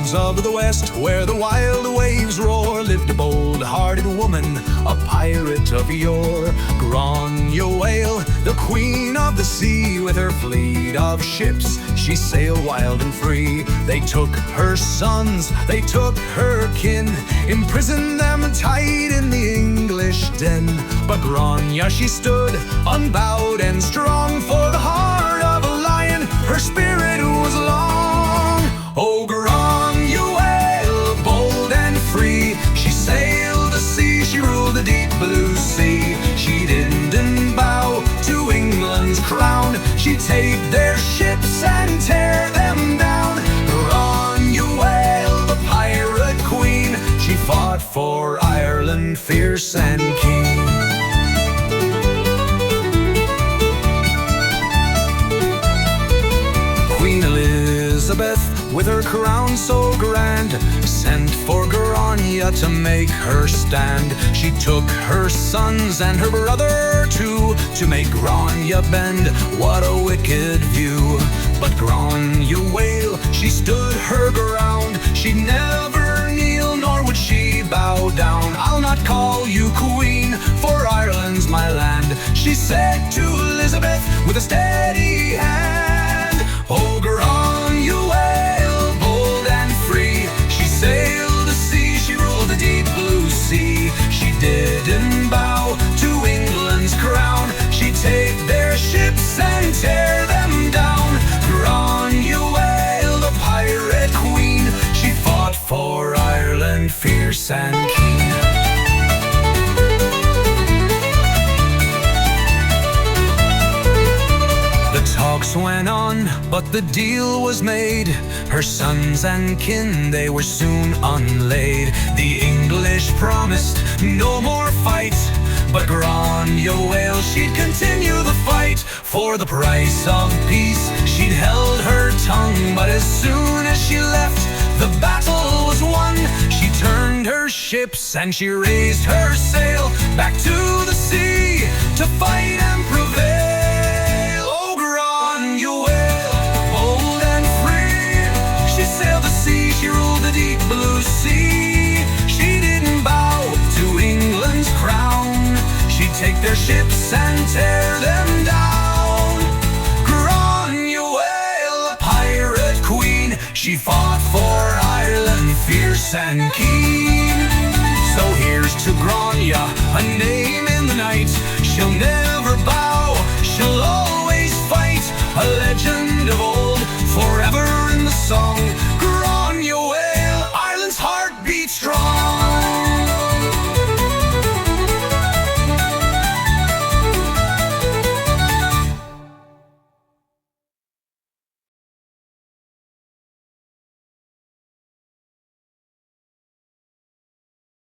islands of the west, where the wild waves roar, lived a bold-hearted woman, a pirate of yore. Gráinne Mhaol, the queen of the sea, with her fleet of ships she sailed wild and free. They took her sons, they took her kin, imprisoned them tight in the English den. But Gráinne, she stood unbowed and strong, for the heart of a lion her spirit was long. Oh, Gráinne Mhaol, bold and free, she sailed the sea, she ruled the deep blue sea. She didn't bow to England's crown, she'd take their ships and tear them down. Gráinne Mhaol, the pirate queen, she fought for Ireland fierce and keen. Elizabeth, with her crown so grand, sent for Gráinne to make her stand. She took her sons and her brother too, to make Gráinne bend. What a wicked view! But Gráinne Mhaol, she stood her ground. She'd never kneel, nor would she bow down. I'll not call you queen, for Ireland's my land, she said to Elizabeth with a steady hand. Oh, Gráinne Mhaol, bold and free, she sailed the sea, she ruled the deep blue sea. She didn't bow to England's crown, she'd take their ships and tear them down. Gráinne Mhaol, the pirate queen, she fought for Ireland fierce and keen. Talks went on, but the deal was made. Her sons and kin, they were soon unlaid. The English promised no more fight, but Gráinne Mhaol, she'd continue the fight. For the price of peace, she'd held her tongue, but as soon as she left, the battle was won. She turned her ships and she raised her sail, back to the sea to fight and prevail. She ruled the deep blue sea. She didn't bow to England's crown, she'd take their ships and tear them down. Gráinne Mhaol, a pirate queen, she fought for Ireland fierce and keen. So here's to Gráinne, a name in the night she'll never